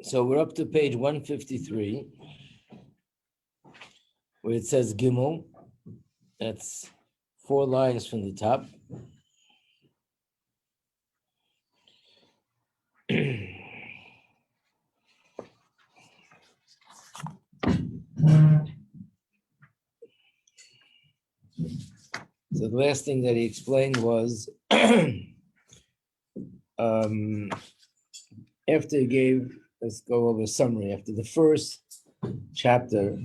So we're up to page 153, where it says Gimel. That's 4 lines from the top. So the last thing that he explained was after he gave, let's go over a summary. After the first chapter,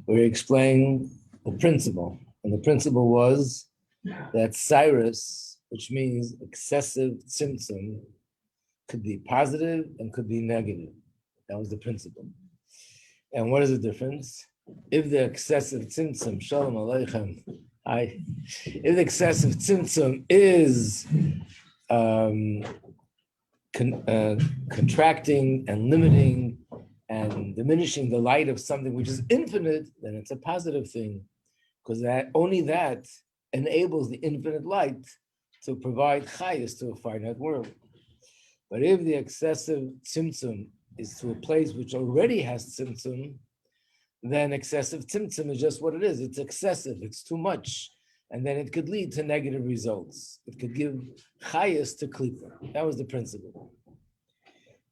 where he explained the principle. And the principle was that Cyrus, which means excessive tzimtzum, could be positive and could be negative. That was the principle. And what is the difference? If the excessive tzimtzum, shalom aleichem, if the excessive tzimtzum is contracting and limiting and diminishing the light of something which is infinite, then it's a positive thing, because only that enables the infinite light to provide chayus to a finite world. But if the excessive tzimtzum is to a place which already has tzimtzum, then excessive tzimtzum is just what it is. It's excessive, it's too much. And then it could lead to negative results. It could give chayus to klipa. That was the principle.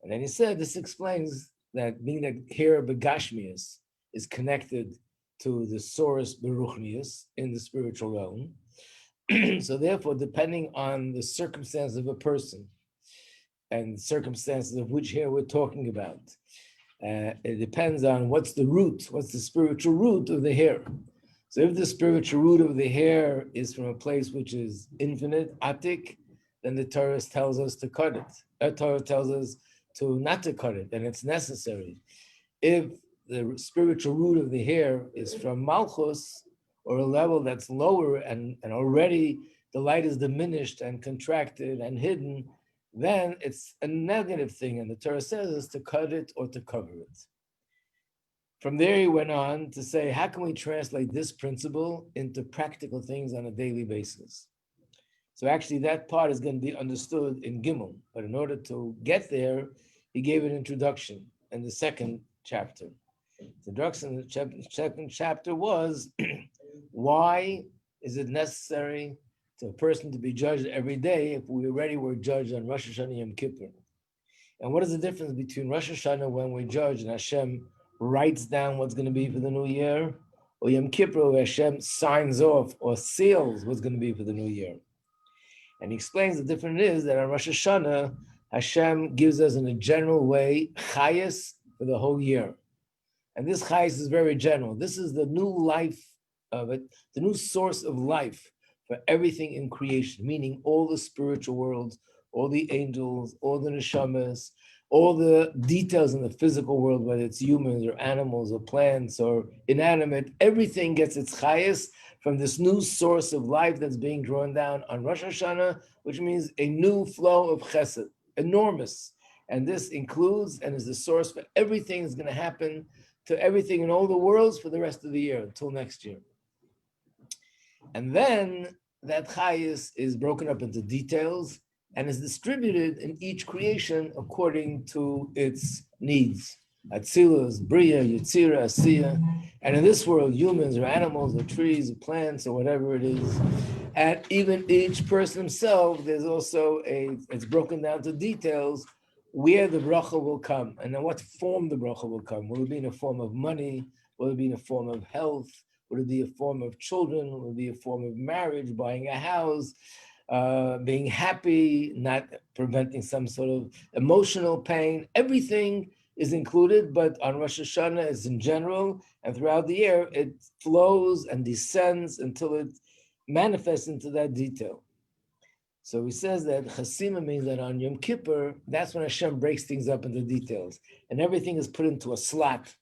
And then he said, this explains that being that here begashmius is connected to the source beruchnius in the spiritual realm. So therefore, depending on the circumstance of a person and circumstances of which here we're talking about, it depends on what's the spiritual root of the hair. So if the spiritual root of the hair is from a place which is infinite, atik, then the Torah tells us to cut it. The Torah tells us to not to cut it, and it's necessary. If the spiritual root of the hair is from Malchus, or a level that's lower and already the light is diminished and contracted and hidden, then it's a negative thing, and the Torah says is to cut it or to cover it. From there, he went on to say, how can we translate this principle into practical things on a daily basis? So actually, that part is going to be understood in Gimel. But in order to get there, he gave an introduction in the second chapter. The introduction in the second chapter was, why is it necessary to a person to be judged every day if we already were judged on Rosh Hashanah Yom Kippur? And what is the difference between Rosh Hashanah when we're judged and Hashem writes down what's going to be for the new year, or Yom Kippur where Hashem signs off or seals what's going to be for the new year? And he explains the difference is that on Rosh Hashanah, Hashem gives us in a general way chayas for the whole year. And this chayas is very general. This is the new life of it, the new source of life for everything in creation, meaning all the spiritual worlds, all the angels, all the neshamas, all the details in the physical world, whether it's humans or animals or plants or inanimate, everything gets its chayas from this new source of life that's being drawn down on Rosh Hashanah, which means a new flow of chesed, enormous. And this includes and is the source for everything that's going to happen to everything in all the worlds for the rest of the year until next year. And then that chayas is broken up into details and is distributed in each creation according to its needs. Atzilus, Bria, Yetzira, Asiya. And in this world, humans or animals or trees or plants or whatever it is. And even each person himself, there's also it's broken down to details where the bracha will come and in what form the bracha will come. Will it be in a form of money? Will it be in a form of health? Will it be a form of children? Will it be a form of marriage, buying a house? Being happy, not preventing some sort of emotional pain. Everything is included, but on Rosh Hashanah it's in general, and throughout the year it flows and descends until it manifests into that detail. So he says that Chasima means that on Yom Kippur, that's when Hashem breaks things up into details, and everything is put into a slot,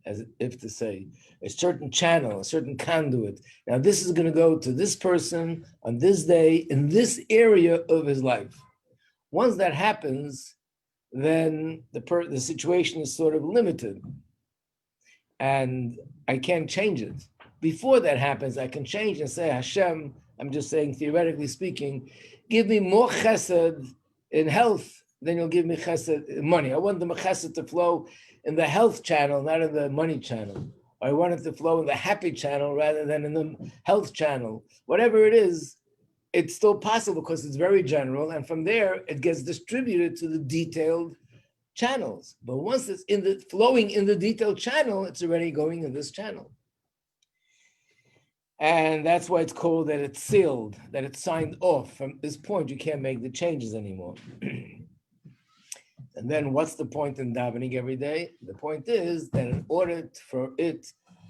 as if to say, a certain channel, a certain conduit. Now this is going to go to this person on this day in this area of his life. Once that happens, then the situation is sort of limited and I can't change it. Before that happens, I can change and say, Hashem, I'm just saying theoretically speaking, give me more chesed in health then you'll give me chesed money. I want the chesed to flow in the health channel, not in the money channel. Or I want it to flow in the happy channel rather than in the health channel. Whatever it is, it's still possible because it's very general. And from there, it gets distributed to the detailed channels. But once it's in the flowing in the detailed channel, it's already going in this channel. And that's why it's called that it's sealed, that it's signed off. From this point, you can't make the changes anymore. And then what's the point in davening every day? The point is that in order for it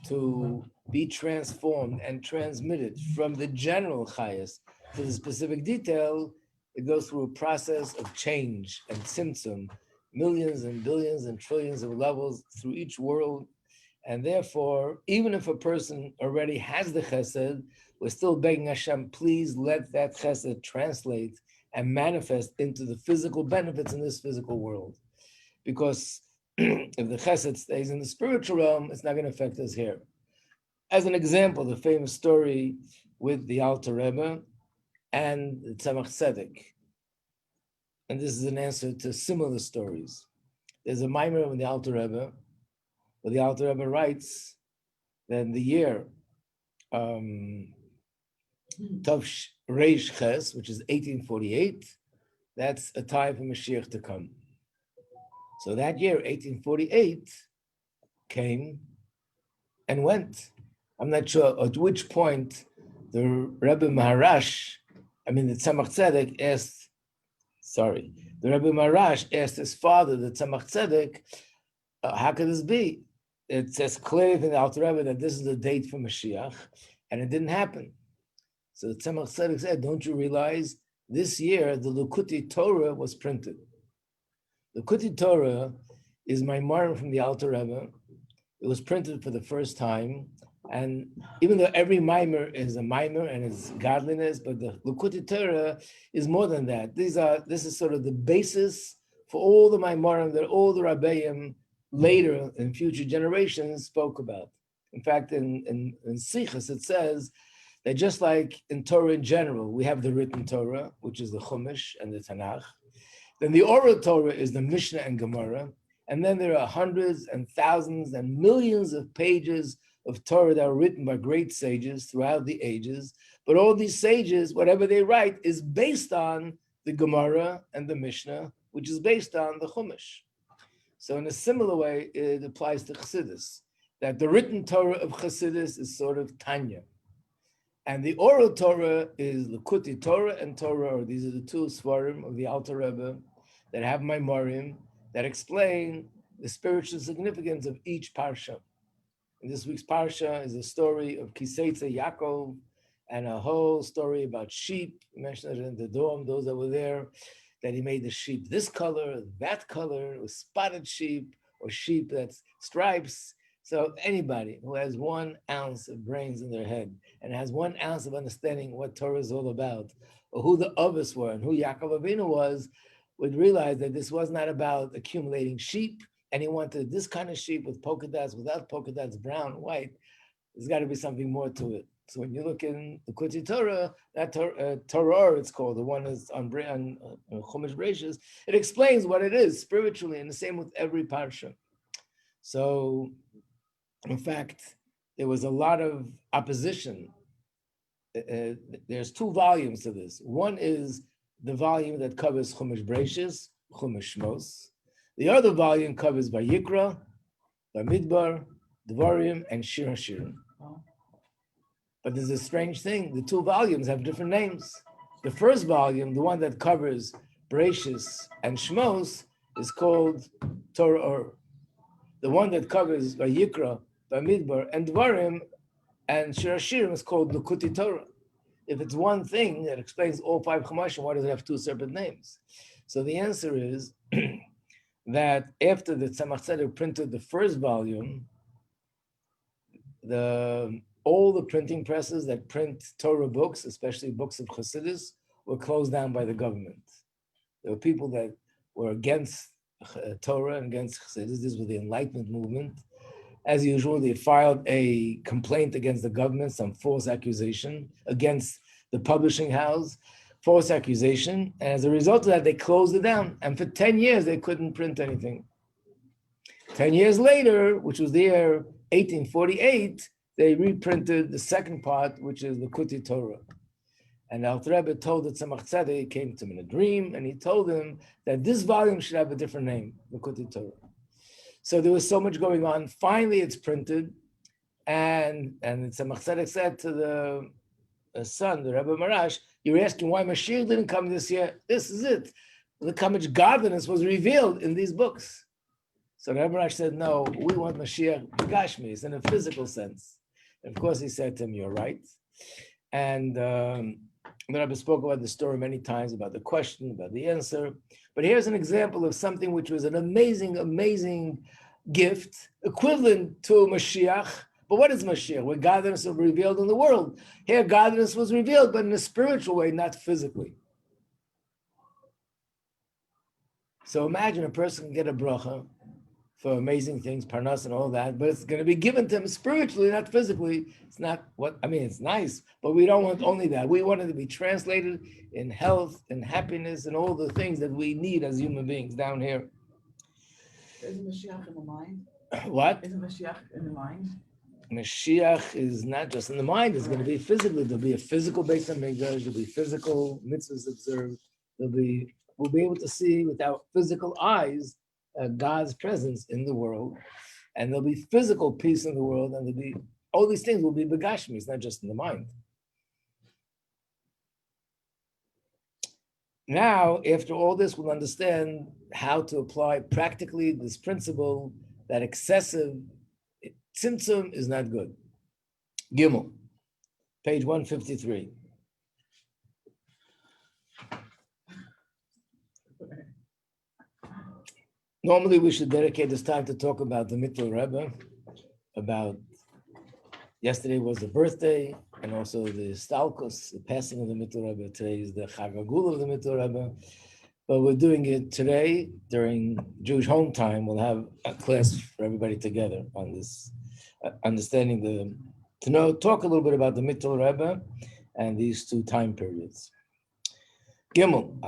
to be transformed and transmitted from the general chayas to the specific detail, it goes through a process of change and tzimtzum, millions and billions and trillions of levels through each world. And therefore, even if a person already has the chesed, we're still begging Hashem, please let that chesed translate and manifest into the physical benefits in this physical world. Because if the chesed stays in the spiritual realm, it's not going to affect us here. As an example, the famous story with the Alter Rebbe and the Tzemach Tzedek. And this is an answer to similar stories. There's a mimer of the Alter Rebbe, where the Alter Rebbe writes that in the year Tov Reish Ches, which is 1848, that's a time for Mashiach to come. So that year, 1848, came and went. I'm not sure at which point the Rebbe Maharash, the Tzemach Tzedek the Rebbe Maharash asked his father, the Tzemach Tzedek, how could this be? It says clearly in the Alter Rebbe that this is the date for Mashiach, and it didn't happen. So the Tzemach Tzedek said, don't you realize this year the Likutei Torah was printed? Likutei Torah is Maimarim from the Alter Rebbe. It was printed for the first time, and even though every Maimer is a Maimer and it's godliness, but the Likutei Torah is more than that. This is sort of the basis for all the Maimarim that all the Rabbeim later in future generations spoke about. In fact, in Sichos it says that just like in Torah in general, we have the written Torah, which is the Chumash and the Tanakh. Then the oral Torah is the Mishna and Gemara. And then there are hundreds and thousands and millions of pages of Torah that are written by great sages throughout the ages. But all these sages, whatever they write, is based on the Gemara and the Mishnah, which is based on the Chumash. So in a similar way, it applies to Chassidus, that the written Torah of Chassidus is sort of Tanya. And the oral Torah is Likutei Torah and Torah, or these are the two Svarim of the Alter Rebbe that have Maimarim that explain the spiritual significance of each Parsha. And this week's Parsha is a story of Kislev Yaakov and a whole story about sheep. We mentioned it in the Dom, those that were there, that he made the sheep this color, that color, with spotted sheep, or sheep that's stripes. So anybody who has 1 ounce of brains in their head and has 1 ounce of understanding what Torah is all about, or who the Avos were and who Yaakov Avinu was, would realize that this was not about accumulating sheep, and he wanted this kind of sheep with polka dots, without polka dots, brown, white. There's got to be something more to it. So when you look in the Likutei Torah, that Torah it's called, the one is on Chumash Bereishis, it explains what it is spiritually, and the same with every parsha. So, in fact, there was a lot of opposition. There's 2 volumes to this. One is the volume that covers Chumash Bereishis, Chumash Shmos. The other volume covers Vayikra, Bamidbar, Dvarim, and Shir HaShirim. But there's a strange thing. The 2 volumes have different names. The first volume, the one that covers Bereishis and Shmos, is called Torah Or. The one that covers Vayikra, Bamidbar, and Dvarim, and Shir HaShirim is called Likutei Torah. If it's one thing that explains all 5 Chumashim, why does it have 2 separate names? So the answer is that after the Tzemach Tzedek printed the first volume, all the printing presses that print Torah books, especially books of Chassidus, were closed down by the government. There were people that were against Torah and against Chassidus. This was the Enlightenment movement. As usual, they filed a complaint against the government, some false accusation against the publishing house. false accusation. And as a result of that, they closed it down. And for 10 years, they couldn't print anything. 10 years later, which was the year 1848, they reprinted the second part, which is the Kuti Torah. And Alter Rebbe told that Tzemach Tzedek came to him in a dream, and he told him that this volume should have a different name, the Kuti Torah. So there was so much going on. Finally, it's printed, and Tzemach Tzedek said to the son, the Rebbe Marash, "You're asking why Mashiach didn't come this year? This is it. Look how much godliness was revealed in these books." So Rebbe Marash said, "No, we want Mashiach Gashmis in a physical sense." And of course, he said to him, "You're right." And the Rabbi spoke about the story many times, about the question, about the answer. But here's an example of something which was an amazing, amazing gift, equivalent to Mashiach. But what is Mashiach? Where godliness was revealed in the world. Here, godliness was revealed, but in a spiritual way, not physically. So imagine a person can get a bracha for amazing things, parnas and all that, but it's going to be given to him spiritually, not physically. It's not what, I mean, it's nice, but we don't want only that. We want it to be translated in health and happiness and all the things that we need as human beings down here. Isn't Mashiach in the mind? What? Isn't Mashiach in the mind? Mashiach is not just in the mind, it's going to be physically. There'll be a physical Beis HaMikdash, there'll be physical mitzvahs observed, we'll be able to see with our physical eyes God's presence in the world, and there'll be physical peace in the world, and there'll be all these things will be begashmi. It's not just in the mind. Now, after all this, we'll understand how to apply practically this principle that excessive tzimtzum is not good. Gimel, page 153. Normally, we should dedicate this time to talk about the Mittel Rebbe, about yesterday was the birthday, and also the Stalkos, the passing of the Mittel Rebbe. Today is the Chagagul of the Mittel Rebbe. But we're doing it today during Jewish home time. We'll have a class for everybody together on this, understanding talk a little bit about the Mittel Rebbe and these two time periods. Gimel,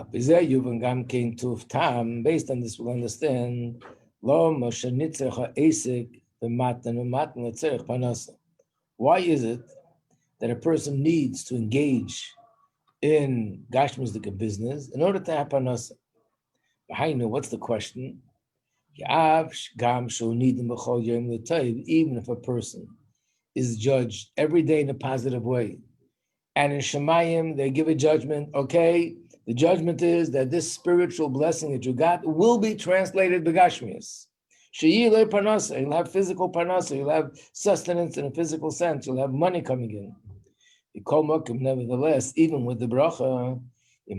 based on this, we'll understand why is it that a person needs to engage in Gashmistic business in order to have panasa? What's the question? Even if a person is judged every day in a positive way, and in Shemayim they give a judgment, okay, the judgment is that this spiritual blessing that you got will be translated begashmius. She'ilei parnasa, you'll have physical parnasa, you'll have sustenance in a physical sense, you'll have money coming in. Nevertheless, even with the bracha, if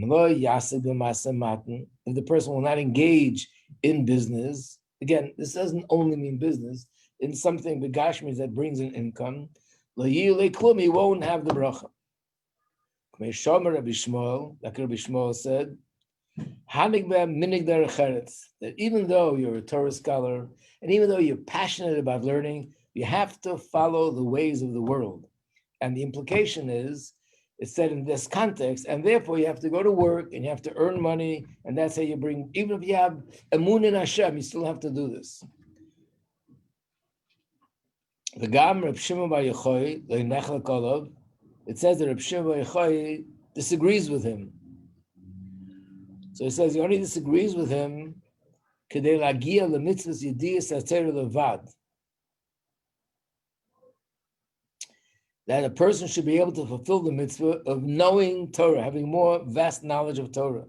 the person will not engage in business, again, this doesn't only mean business, in something begashmius that brings in income, he won't have the bracha. Like Rabbi Shmuel said, that even though you're a Torah scholar, and even though you're passionate about learning, you have to follow the ways of the world. And the implication is, it's said in this context, and therefore you have to go to work, and you have to earn money, and that's how you bring, even if you have emun in Hashem, you still have to do this. It says that Reb Shimon bar Yochai disagrees with him. So he says he only disagrees with him kedei lagia lemitzvos yediyas haTorah levad. That a person should be able to fulfill the mitzvah of knowing Torah, having more vast knowledge of Torah.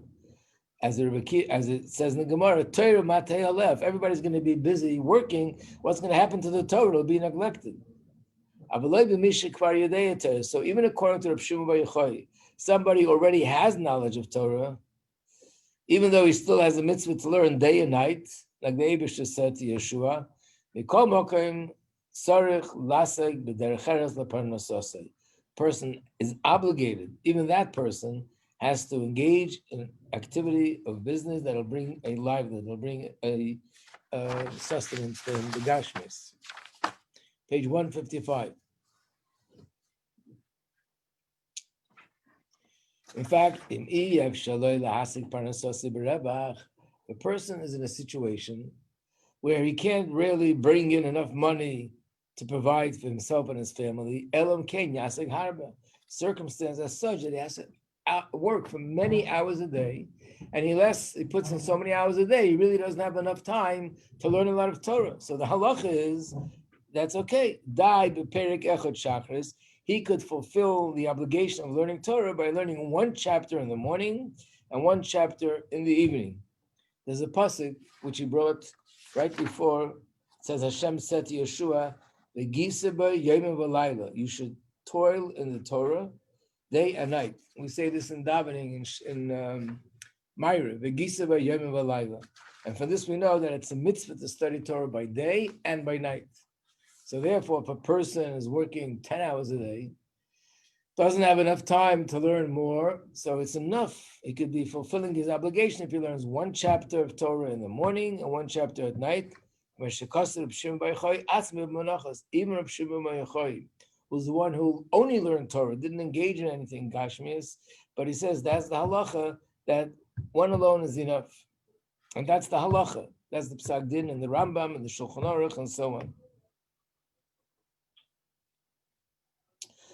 As it says in the Gemara, Torah matei alef. Everybody's going to be busy working. What's going to happen to the Torah? It'll be neglected. So even according to Reb Shimon bar Yochai, somebody already has knowledge of Torah, even though he still has a mitzvah to learn day and night, like the Eibush said to Yeshua, person is obligated, even that person has to engage in activity of business that'll bring a livelihood, that'll bring a sustenance to him, the Gashmis. Page 155. In fact, the person is in a situation where he can't really bring in enough money to provide for himself and his family. Circumstance as such that he has to work for many hours a day, and he puts in so many hours a day, he really doesn't have enough time to learn a lot of Torah. So the halacha is that's okay. He could fulfill the obligation of learning Torah by learning one chapter in the morning and one chapter in the evening. There's a pasuk which he brought right before. It says, Hashem said to Yeshua, you should toil in the Torah day and night. We say this in davening in Myra, and for this we know that it's a mitzvah to study Torah by day and by night. So therefore, if a person is working 10 hours a day, doesn't have enough time to learn more, so it's enough. He could be fulfilling his obligation if he learns one chapter of Torah in the morning and one chapter at night. Even Reb Shimon who's the one who only learned Torah, didn't engage in anything Gashmias, but he says that's the halacha, that one alone is enough. And that's the halacha. That's the Psak Din and the Rambam and the Shulchan Aruch and so on.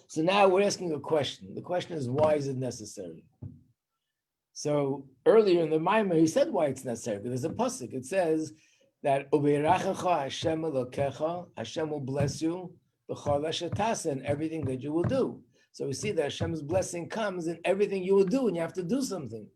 So now we're asking a question. The question is, why is it necessary? So earlier in the Maimah, he said why it's necessary. Because there's a pasuk. It says that Hashem will bless you in everything that you will do. So we see that Hashem's blessing comes in everything you will do, and you have to do something.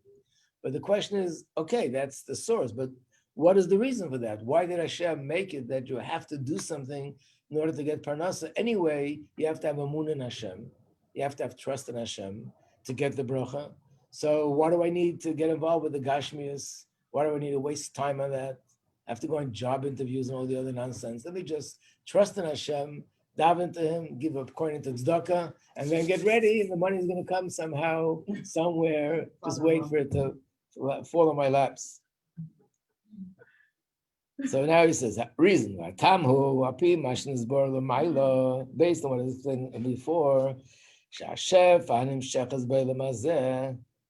But the question is, okay, that's the source. But what is the reason for that? Why did Hashem make it that you have to do something in order to get parnasa? Anyway, you have to have amun in Hashem. You have to have trust in Hashem to get the bracha. So why do I need to get involved with the Gashmias? Why do I need to waste time on that? I have to go on job interviews and all the other nonsense. Let me just trust in Hashem, daven to Him, give up according to tzedakah, and then get ready, and the money is going to come somehow, somewhere. Just wait for it to fall on my laps. So now he says, reason, based on what I was saying before,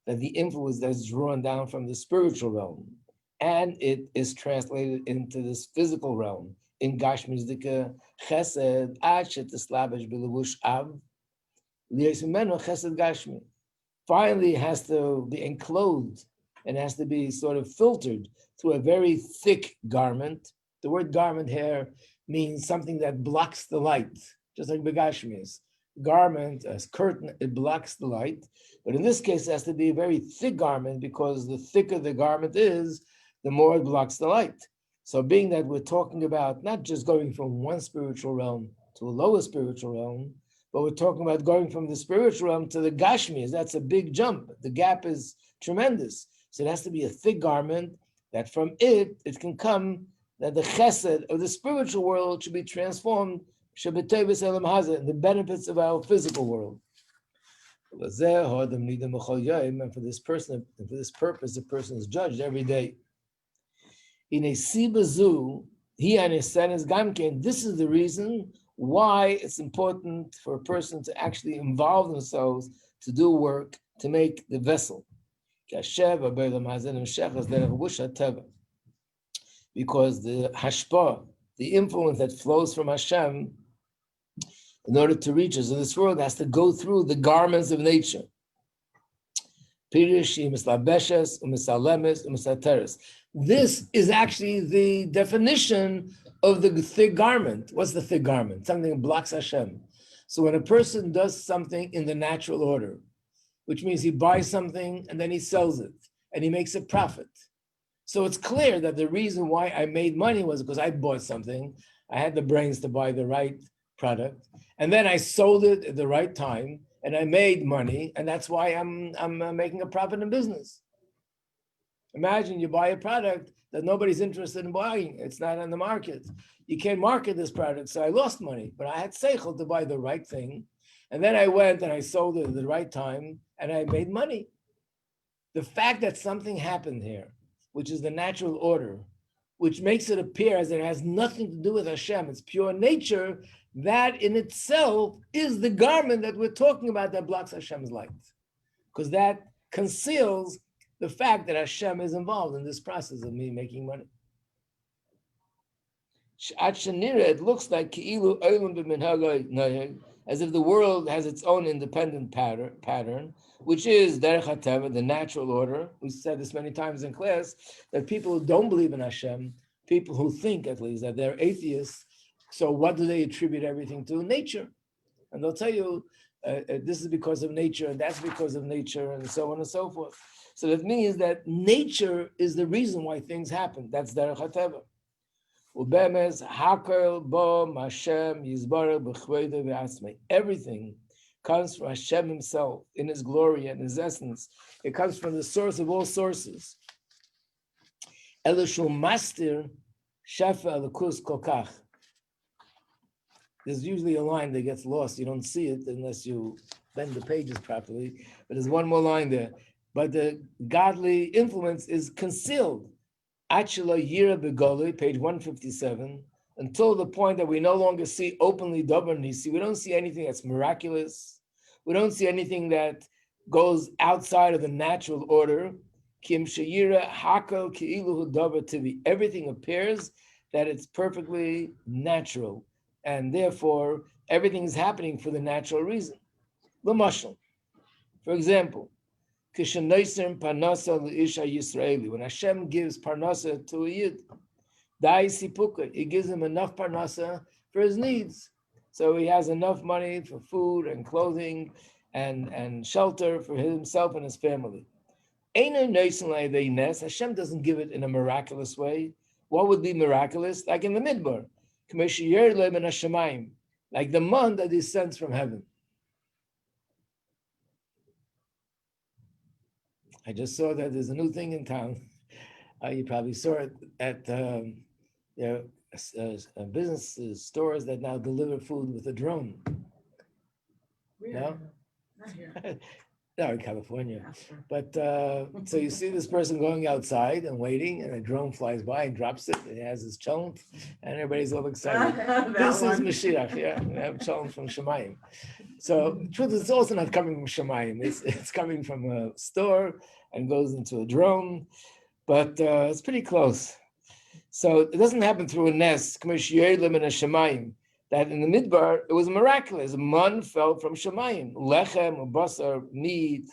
that the influence that's drawn down from the spiritual realm, and it is translated into this physical realm, in Gashmizdika Chesed, Sheteslavish Bilavush Av, Liesmeno Chesed Gashmi. Finally, it has to be enclosed and has to be sort of filtered through a very thick garment. The word garment here means something that blocks the light, just like Begashmi is. Garment, as curtain, it blocks the light. But in this case, it has to be a very thick garment, because the thicker the garment is, the more it blocks the light. So being that we're talking about not just going from one spiritual realm to a lower spiritual realm, but we're talking about going from the spiritual realm to the Gashmi. That's a big jump. The gap is tremendous. So it has to be a thick garment that from it can come that the chesed of the spiritual world should be transformed, should be the benefits of our physical world. And for this person, and for this purpose, the person is judged every day. In a sibazu, he and his son is gamken. This is the reason why it's important for a person to actually involve themselves to do work to make the vessel. Because the hashpa, the influence that flows from Hashem, in order to reach us in this world, has to go through the garments of nature. This is actually the definition of the thick garment. What's the thick garment? Something that blocks Hashem. So when a person does something in the natural order, which means he buys something and then he sells it and he makes a profit. So it's clear that the reason why I made money was because I bought something. I had the brains to buy the right product, and then I sold it at the right time, and I made money, and that's why I'm making a profit in business. Imagine you buy a product that nobody's interested in buying. It's not on the market. You can't market this product, so I lost money. But I had seichel to buy the right thing, and then I went and I sold it at the right time, and I made money. The fact that something happened here, which is the natural order, which makes it appear as it has nothing to do with Hashem, it's pure nature, that in itself is the garment that we're talking about that blocks Hashem's light. because that conceals the fact that Hashem is involved in this process of me making money. It looks like as if the world has its own independent pattern, which is derech hateva, the natural order. We said this many times in class, that people who don't believe in Hashem, people who think at least that they're atheists, so what do they attribute everything to? Nature. And they'll tell you, this is because of nature, and that's because of nature, and so on and so forth. So that means that nature is the reason why things happen. That's derech hateva. Everything comes from Hashem himself in his glory and his essence. It comes from the source of all sources. There's usually a line that gets lost. You don't see it unless you bend the pages properly. But there's one more line there. But the godly influence is concealed. Achila Yira Begoli, page 157, until the point that we no longer see openly Dabar Nisi. We don't see anything that's miraculous. We don't see anything that goes outside of the natural order. Kim Shayira Hakal Ki'iluhu Dabar Tivi. Everything appears that it's perfectly natural, and therefore everything is happening for the natural reason. L'mashal, for example, when Hashem gives parnasa to a yid, he gives him enough parnasa for his needs. So he has enough money for food and clothing and shelter for himself and his family. Hashem doesn't give it in a miraculous way. What would be miraculous? Like in the Midbar, like the man that descends from heaven. I just saw that there's a new thing in town. You probably saw it at business stores that now deliver food with a drone. No? Not here. No, in California. But so you see this person going outside and waiting, and a drone flies by and drops it, and he has his cholent, and everybody's all excited. This is Mashiach, yeah. We have cholent from Shemayim. So the truth is, it's also not coming from Shemayim. It's coming from a store and goes into a drone, but it's pretty close. So it doesn't happen through a nest, that in the Midbar, it was miraculous. Man fell from Shemayim. Lechem, basar, meat,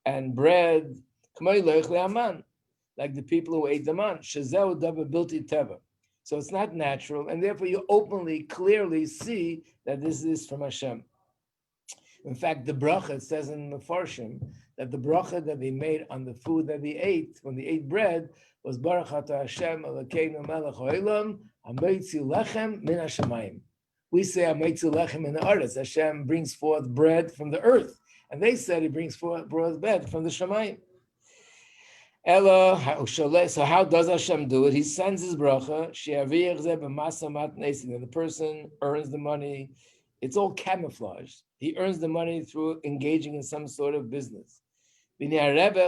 and bread. Like the people who ate the man. Shezeu dava bilti teva. So it's not natural, and therefore you openly, clearly see that this is from Hashem. In fact, the bracha, it says in the Mefarshim, that the bracha that they made on the food that they ate, when they ate bread, was Baruch atah Hashem Elokeinu melech haolam, hameitzi lechem min hashamayim. We say hameitzi lechem in the earth. Hashem brings forth bread from the earth. And they said he brings forth bread from the shamayim. So how does Hashem do it? He sends his bracha, the person earns the money. It's all camouflaged. He earns the money through engaging in some sort of business. Earning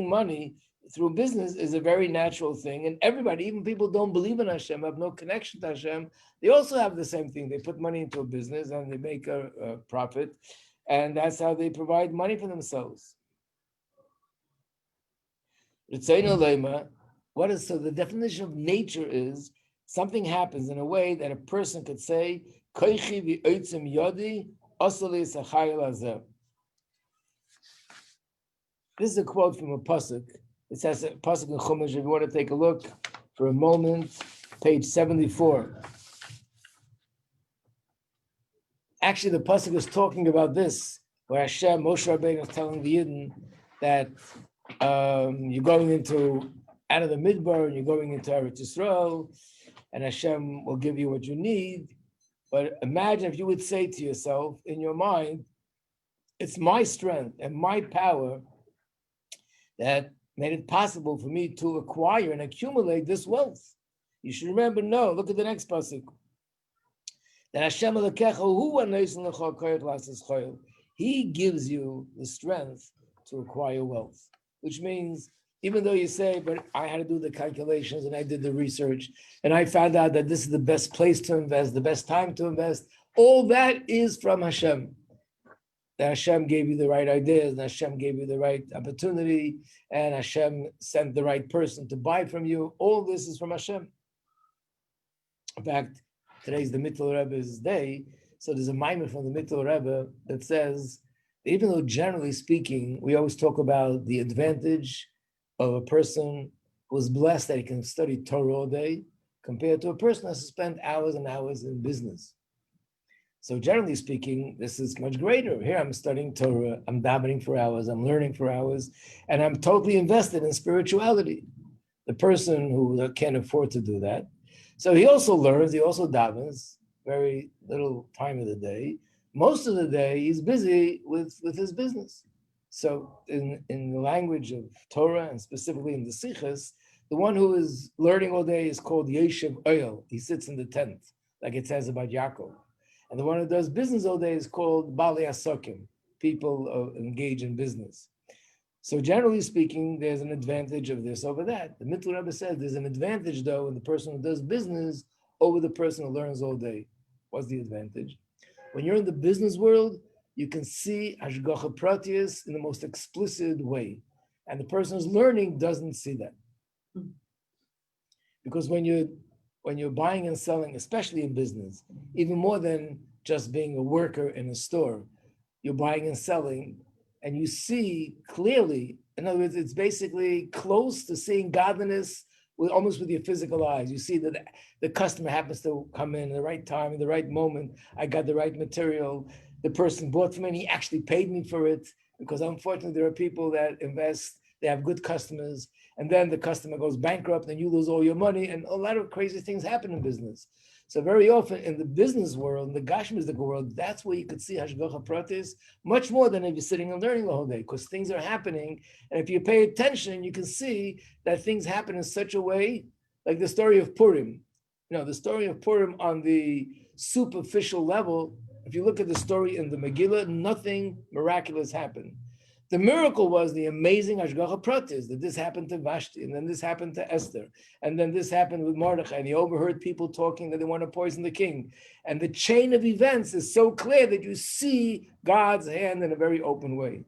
money through business is a very natural thing. And everybody, even people who don't believe in Hashem, have no connection to Hashem, they also have the same thing. They put money into a business and they make a profit. And that's how they provide money for themselves. So the definition of nature is something happens in a way that a person could say, this is a quote from a pasuk. It says a pasuk in Chumash. If you want to take a look for a moment, page 74. Actually, the pasuk is talking about this, where Hashem, Moshe Rabbeinu is telling the Yidden that you're going out of the Midbar and you're going into Eretz Yisrael, and Hashem will give you what you need. But imagine if you would say to yourself in your mind, it's my strength and my power that made it possible for me to acquire and accumulate this wealth. You should remember, no, look at the next pasuk. That Hashem He gives you the strength to acquire wealth, which means even though you say, but I had to do the calculations and I did the research and I found out that this is the best place to invest, the best time to invest, all that is from Hashem. that Hashem gave you the right ideas, and Hashem gave you the right opportunity, and Hashem sent the right person to buy from you. All this is from Hashem. In fact, today's the Mittel Rebbe's day, so there's a mimer from the Mittel Rebbe that says, even though generally speaking, we always talk about the advantage of a person who is blessed that he can study Torah all day, compared to a person who has to spend hours and hours in business. So generally speaking, this is much greater. Here I'm studying Torah, I'm davening for hours, I'm learning for hours, and I'm totally invested in spirituality. The person who can't afford to do that. So he also learns, he also davens, very little time of the day. Most of the day, he's busy with his business. So in the language of Torah, and specifically in the Sichas, the one who is learning all day is called Yeshiv Oyel. He sits in the tent, like it says about Yaakov. And the one who does business all day is called Bali Asokim, people engage in business. So generally speaking, there's an advantage of this over that. The Mittel Rebbe says there's an advantage, though, in the person who does business over the person who learns all day. What's the advantage? When you're in the business world, you can see Hashgacha Pratius in the most explicit way. And the person who's learning doesn't see that. Because when you're buying and selling, especially in business, even more than just being a worker in a store, you're buying and selling, and you see clearly, in other words, it's basically close to seeing godliness almost with your physical eyes. You see that the customer happens to come in at the right time, in the right moment. I got the right material. The person bought from me, and he actually paid me for it, because unfortunately there are people that invest, they have good customers, and then the customer goes bankrupt and you lose all your money, and a lot of crazy things happen in business. So very often in the business world, in the Gashmistic world, that's where you could see Hashgacha Pratis much more than if you're sitting and learning the whole day, because things are happening. And if you pay attention, you can see that things happen in such a way, like the story of Purim. You know, the story of Purim on the superficial level, if you look at the story in the Megillah, nothing miraculous happened. The miracle was the amazing Hashgacha Pratis, that this happened to Vashti, and then this happened to Esther, and then this happened with Mordechai, and he overheard people talking that they want to poison the king. And the chain of events is so clear that you see God's hand in a very open way.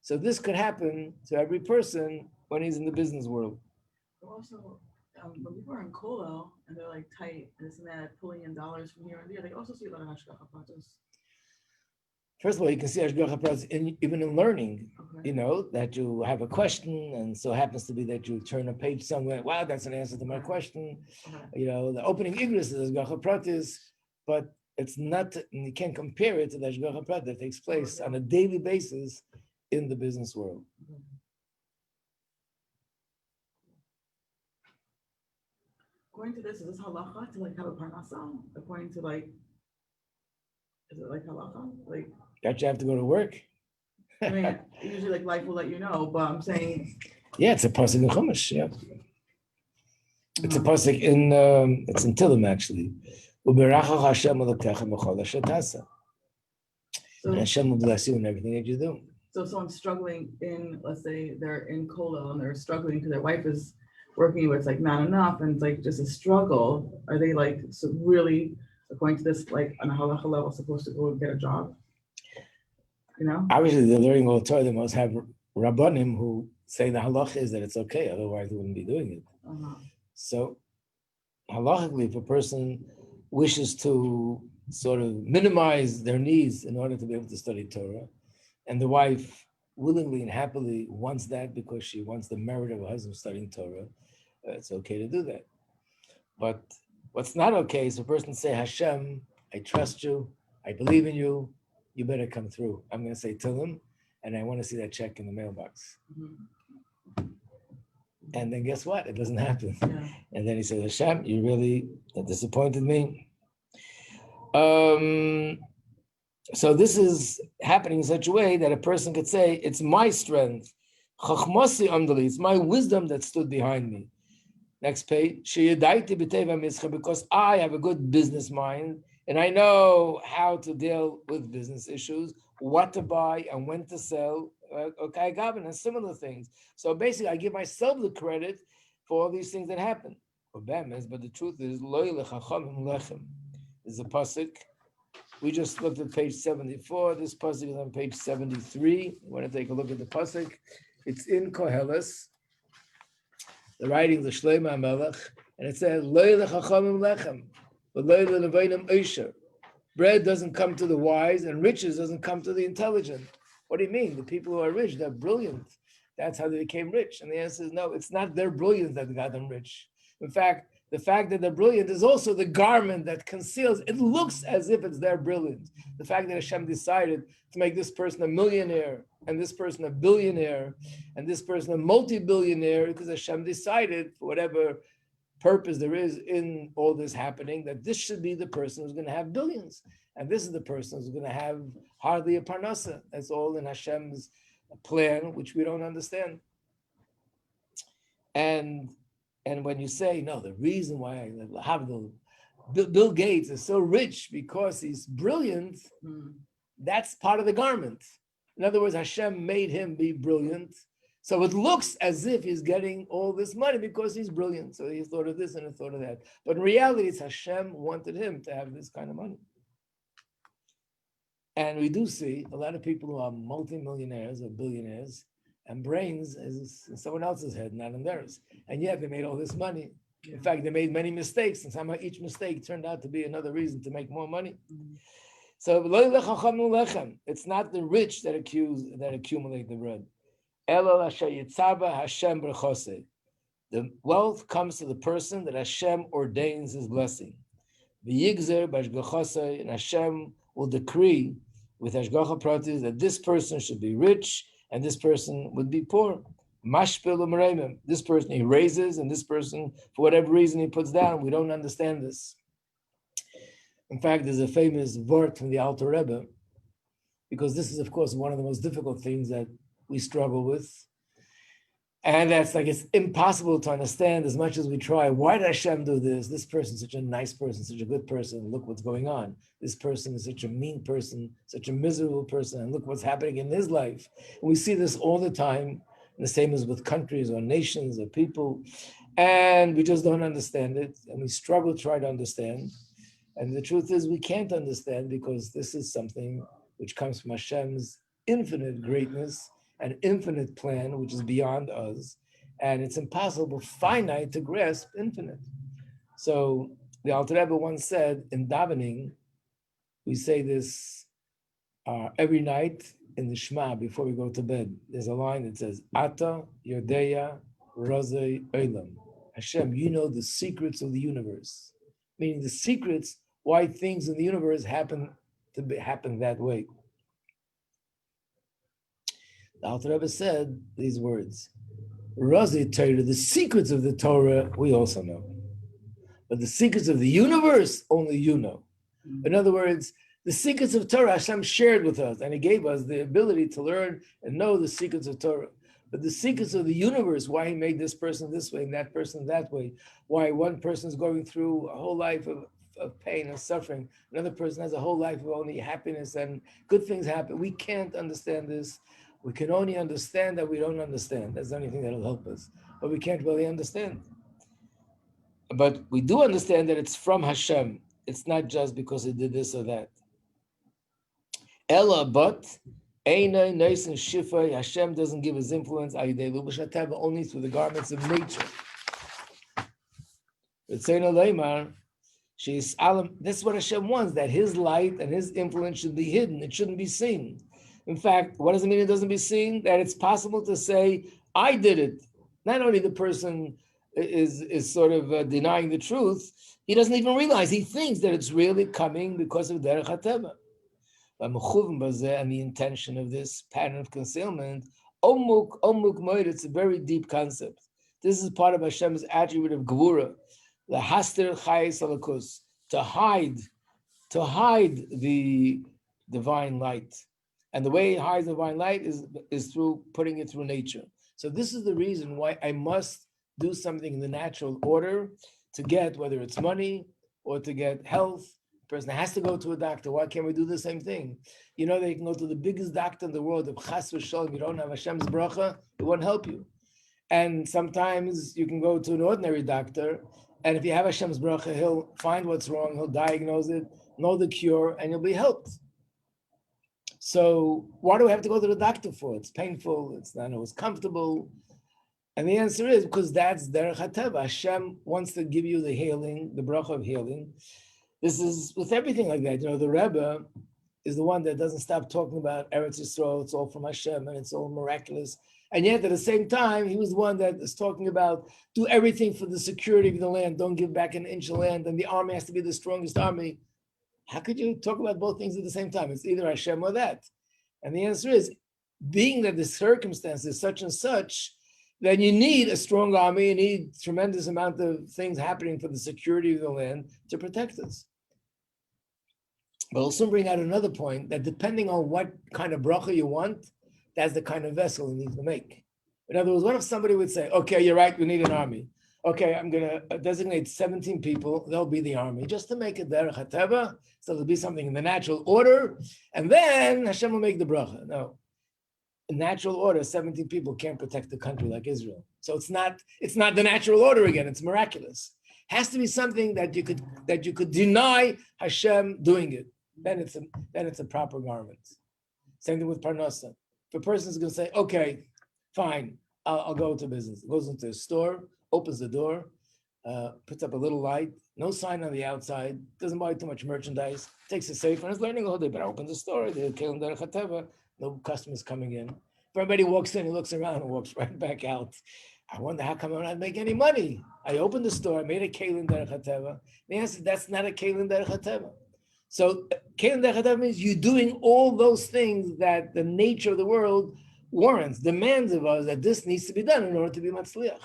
So this could happen to every person when he's in the business world. Also, when people are in Kollel and they're like tight, this and that, pulling in dollars from here and there, they also see a lot of Hashgacha Pratis. First of all, you can see Hashgacha Pratis even in learning, Okay. you know, that you have a question, and so happens to be that you turn a page somewhere, wow, that's an answer to my question. Okay. You know, the opening Igris is Hashgacha Pratis, but it's not, and you can't compare it to the Hashgacha Pratis that takes place on a daily basis in the business world. Okay. According to this, is this halacha to like have a parnasa? According to like, is it like halacha? Like, That you have to go to work? I mean, usually like life will let you know, but I'm saying. Yeah, it's a pasuk in Chumash, yeah. It's a pasuk in, it's in Tillim actually. Uberachach Hashem Elokecha b'chol asher tasa. And Hashem will bless you in everything that you do. So if someone's struggling in, let's say they're in Kollel and they're struggling because their wife is working where it's like not enough and it's like just a struggle, are they like so really, according to this, like on a halacha level, supposed to go and get a job? You know? Obviously, they're learning all the Torah. They must have rabbanim who say the halacha is that it's okay, otherwise they wouldn't be doing it. Uh-huh. So, halachically, if a person wishes to sort of minimize their needs in order to be able to study Torah, and the wife willingly and happily wants that because she wants the merit of a husband studying Torah, it's okay to do that. But what's not okay is a person say, Hashem, I trust you, I believe in you, you better come through. I'm going to say Tillim, and I want to see that check in the mailbox. Mm-hmm. And then guess what? It doesn't happen. Yeah. And then he says, Hashem, you really disappointed me. So this is happening in such a way that a person could say, it's my strength. Chachmasi amdali, it's my wisdom that stood behind me. Next page. Because I have a good business mind and I know how to deal with business issues, what to buy and when to sell, and similar things. So basically, I give myself the credit for all these things that happen. But the truth is, there's a pasuk We just looked at page 74. This pasuk is on page 73. You want to take a look at the pasuk? It's in Koheles, the writings of Shlomo HaMelech, and it says, "Lo lechachamim lechem, but lo lenevonim osher." Bread doesn't come to the wise, and riches doesn't come to the intelligent. What do you mean? The people who are rich, they're brilliant. That's how they became rich. And the answer is no, it's not their brilliance that got them rich. In fact, the fact that they're brilliant is also the garment that conceals. It looks as if it's their brilliance. The fact that Hashem decided to make this person a millionaire, and this person a billionaire, and this person a multi-billionaire, because Hashem decided, for whatever purpose there is in all this happening, that this should be the person who's going to have billions. And this is the person who's going to have hardly a parnasa. That's all in Hashem's plan, which we don't understand. And when you say, no, the reason why Bill Gates is so rich because he's brilliant, that's part of the garment. In other words, Hashem made him be brilliant. So it looks as if he's getting all this money because he's brilliant. So he thought of this and he thought of that. But in reality, it's Hashem wanted him to have this kind of money. And we do see a lot of people who are multimillionaires or billionaires, and brains is in someone else's head, not in theirs. And yet they made all this money. In fact, they made many mistakes, and somehow each mistake turned out to be another reason to make more money. So it's not the rich that accumulate the bread. The wealth comes to the person that Hashem ordains his blessing. And Hashem will decree with Hashgacha Pratis that this person should be rich and this person would be poor. This person he raises, and this person, for whatever reason, he puts down. We don't understand this. In fact, there's a famous word from the Alter Rebbe, because this is, of course, one of the most difficult things that we struggle with. And that's like, it's impossible to understand as much as we try. Why did Hashem do this? This person's such a nice person, such a good person. Look what's going on. This person is such a mean person, such a miserable person. And look what's happening in his life. And we see this all the time. And the same as with countries or nations or people. And we just don't understand it. And we struggle to try to understand. And the truth is we can't understand, because this is something which comes from Hashem's infinite greatness, an infinite plan which is beyond us, and it's impossible, finite, to grasp infinite. So the Alter Rebbe once said, in davening, we say this every night in the Shema before we go to bed. There's a line that says, Ata Yodeya Razei Olam. Hashem, you know the secrets of the universe, meaning the secrets why things in the universe happen that way. The Alter Rebbe said these words, Razi Torah, the secrets of the Torah, we also know. But the secrets of the universe, only you know. In other words, the secrets of Torah, Hashem shared with us, and he gave us the ability to learn and know the secrets of Torah. But the secrets of the universe, why he made this person this way and that person that way, why one person is going through a whole life of pain and suffering, another person has a whole life of only happiness and good things happen. We can't understand this. We can only understand that we don't understand. That's the only thing that'll help us. But we can't really understand. But we do understand that it's from Hashem. It's not just because he did this or that. Ella, but Eina, Neis, and Shifa, Hashem doesn't give his influence only through the garments of nature. This is what Hashem wants, that his light and his influence should be hidden. It shouldn't be seen. In fact, what does it mean it doesn't be seen? That it's possible to say, I did it. Not only the person is sort of denying the truth, he doesn't even realize. He thinks that it's really coming because of Derech HaTeva. And the intention of this pattern of concealment, it's a very deep concept. This is part of Hashem's attribute of Gevura, the Haster Chayes Alakus, to hide the divine light. And the way he hides the divine light is through putting it through nature. So this is the reason why I must do something in the natural order to get, whether it's money or to get health. The person has to go to a doctor. Why can't we do the same thing? You know, they can go to the biggest doctor in the world. If chas v'sholom, you don't have Hashem's bracha, it won't help you. And sometimes you can go to an ordinary doctor, and if you have Hashem's bracha, he'll find what's wrong, he'll diagnose it, know the cure, and you'll be helped. So why do we have to go to the doctor for? It's painful, it's not always comfortable. And the answer is because that's derech hateva. Hashem wants to give you the healing, the bracha of healing. This is with everything like that. The Rebbe is the one that doesn't stop talking about Eretz Yisrael. It's all from Hashem and it's all miraculous. And yet at the same time, he was the one that is talking about do everything for the security of the land. Don't give back an inch of land. And the army has to be the strongest army. How could you talk about both things at the same time? It's either Hashem or that. And the answer is, being that the circumstance is such and such, then you need a strong army, you need tremendous amount of things happening for the security of the land to protect us. But I'll soon bring out another point, that depending on what kind of bracha you want, that's the kind of vessel you need to make. In other words, what if somebody would say, okay, you're right, we need an army. Okay, I'm going to designate 17 people, they'll be the army, just to make it derech hateva, so there'll be something in the natural order, and then Hashem will make the bracha. No, in natural order, 17 people can't protect the country like Israel. So it's not the natural order again, it's miraculous. Has to be something that you could deny Hashem doing it. Then it's a proper garment. Same thing with parnasa. If a person is going to say, okay, fine, I'll go to business. Goes into a store, opens the door, puts up a little light, no sign on the outside, doesn't buy too much merchandise, takes a safe, and is learning all day. But I open the store, no customers coming in. If everybody walks in, he looks around and walks right back out. I wonder how come I'm not making any money. I opened the store, I made a kelim derech hateva. The answer is that's not a kelim derech hateva. So kelim derech hateva means you're doing all those things that the nature of the world warrants, demands of us that this needs to be done in order to be matzliach.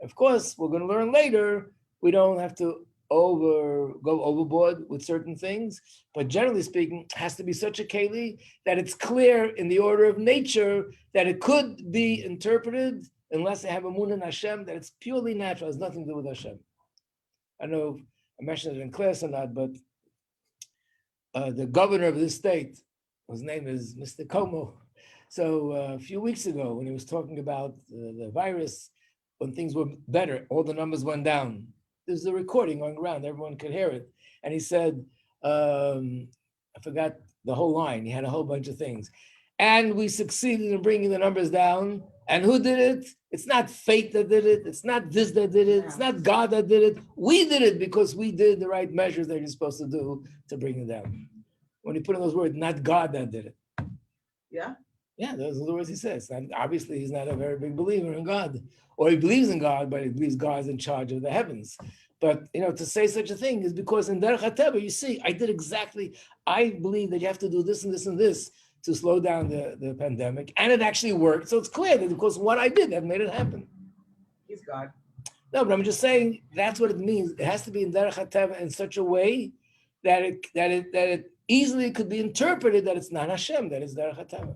Of course, we're going to learn later, we don't have to go overboard with certain things, but generally speaking, it has to be such a keli that it's clear in the order of nature that it could be interpreted, unless they have a emunah in Hashem, that it's purely natural, has nothing to do with Hashem. I don't know if I mentioned it in class or not, but the governor of this state, his name is Mr. Como. So a few weeks ago, when he was talking about the virus, when things were better, all the numbers went down. There's a recording going around, everyone could hear it. And he said, I forgot the whole line, he had a whole bunch of things. And we succeeded in bringing the numbers down. And who did it? It's not fate that did it. It's not this that did it. It's not God that did it. We did it because we did the right measures that you're supposed to do to bring it down. When you put in those words, not God that did it. Yeah? Yeah, those are the words he says. And obviously, he's not a very big believer in God. Or he believes in God, but he believes God's in charge of the heavens. But, to say such a thing is because in derech hateva, you see, I believe that you have to do this and this and this to slow down the pandemic. And it actually worked. So it's clear that because what I did, that made it happen. He's God. No, but I'm just saying that's what it means. It has to be in derech hateva in such a way that it easily could be interpreted that it's not Hashem, that it's derech hateva.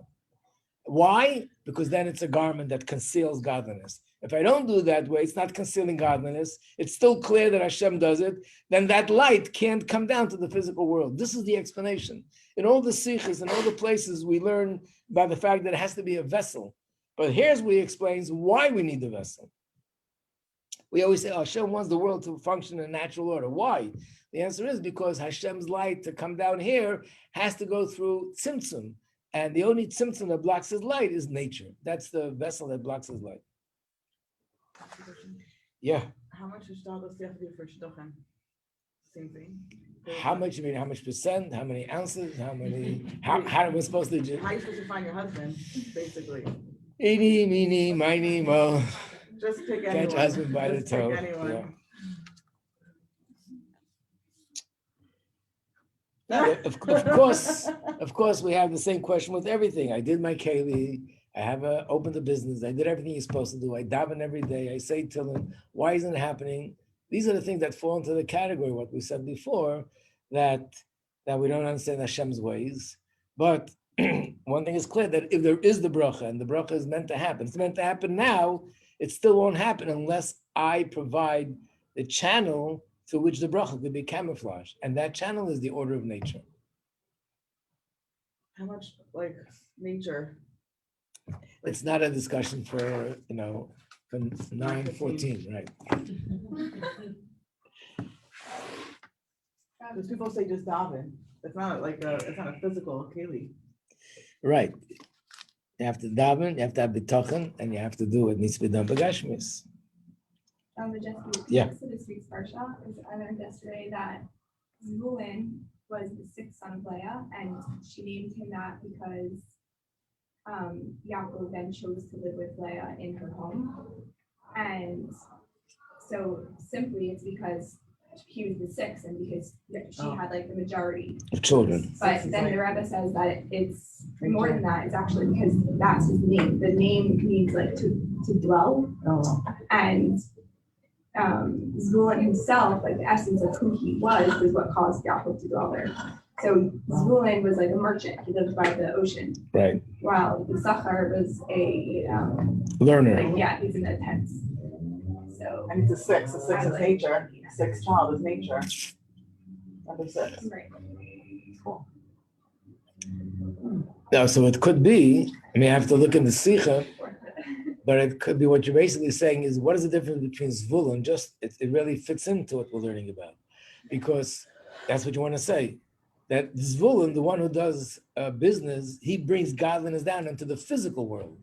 Why? Because then it's a garment that conceals godliness. If I don't do it that way, it's not concealing godliness. It's still clear that Hashem does it. Then that light can't come down to the physical world. This is the explanation. In all the sikhs and all the places, we learn about the fact that it has to be a vessel. But here's where he explains why we need the vessel. We always say, Hashem wants the world to function in natural order. Why? The answer is because Hashem's light to come down here has to go through tzimtzum. And the only tzimtzum that blocks his light is nature. That's the vessel that blocks his light. Yeah. How much shtar does he have to do for shidduchim? Same thing. How much? You mean how much percent? How many ounces? How are we supposed to do? How are you supposed to find your husband, basically? Eeny, meeny, miny, mo. Just pick anyone. Catch husband by the toe. Pick anyone. Yeah. Of course, we have the same question with everything. I did my keli. I have opened a business. I did everything you're supposed to do. I daven every day. I say Tehillim. Why isn't it happening? These are the things that fall into the category, what we said before, that we don't understand Hashem's ways. But one thing is clear, that if there is the bracha, and the bracha is meant to happen, it's meant to happen now, it still won't happen unless I provide the channel through which the bracha could be camouflaged. And that channel is the order of nature. How much, nature? It's not a discussion for 9:14, right? Because people say just daven. It's not like it's not a physical keli. Right. You have to daven, you have to have bitachon, and you have to do what needs to be done by Gashmis. Majeski, Yeah. So this week's parsha is I learned yesterday that Zvulun was the sixth son of Leah, and she named him that because Yaakov then chose to live with Leah in her home, and so simply it's because he was the sixth and because she had like the majority Of children. But then the Rabbi says that it's more than that. It's actually because that's his name. The name means like to dwell, and Zvulun himself, like the essence of who he was, is what caused Yaakov to dwell there. So Zvulun was like a merchant; he lived by the ocean. Right. While Issachar was a learner. Like, yeah, he's in the tents. So and it's a six. A six is nature. Sixth child is nature. Number six. Right. Cool. Now, so it could be. I mean, I have to look in the Sikha. But it could be what you're basically saying is, what is the difference between Zvulun? Just it really fits into what we're learning about, because that's what you want to say. That Zvulun, the one who does business, he brings godliness down into the physical world,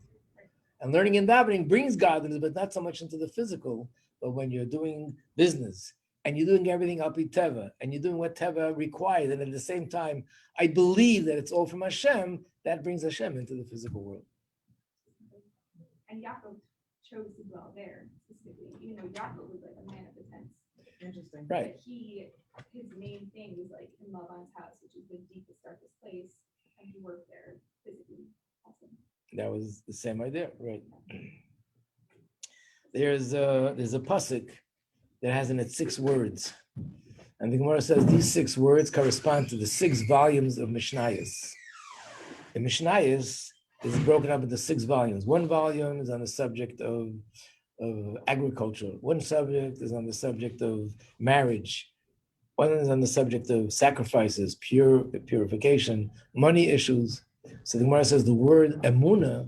and learning and davening brings godliness, but not so much into the physical. But when you're doing business and you're doing everything up teva, and you're doing what teva requires, and at the same time, I believe that it's all from Hashem. That brings Hashem into the physical world. And Yaakov chose to dwell there specifically. You know, Yaakov was like a man of the tents. Interesting. Right. But his main thing was like in Lavan's house, which is the deepest, darkest place, and he worked there physically. Awesome. That was the same idea, right? There's a pasuk that has in it 6 words, and the Gemara says these 6 words correspond to the 6 volumes of Mishnayos. The Mishnayos is broken up into 6 volumes. 1 volume is on the subject of agriculture. 1 subject is on the subject of marriage. 1 is on the subject of sacrifices, purification, money issues. So the Gemara says the word emunah,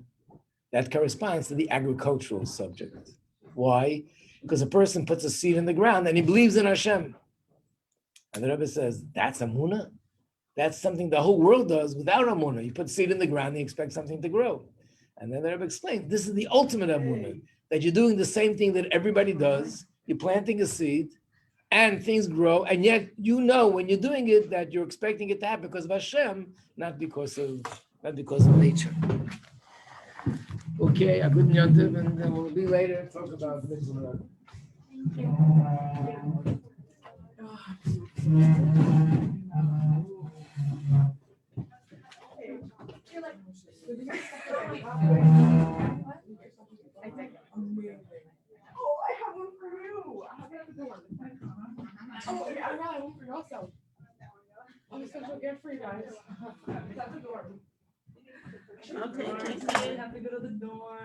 that corresponds to the agricultural subject. Why? Because a person puts a seed in the ground and he believes in Hashem. And the Rebbe says, that's emunah? That's something the whole world does without emunah. You put seed in the ground and you expect something to grow. And then the Rebbe explains, this is the ultimate emunah, that you're doing the same thing that everybody does. You're planting a seed and things grow, and yet you know when you're doing it that you're expecting it to happen because of Hashem, not because of nature. Okay, a good yontiv, and then we'll be later talk about mitzvah. Oh, I have one for you. I have another one. Oh, okay, I got one for you also. I'm a special gift for you guys. It's at the door. Okay, You have to go to the door.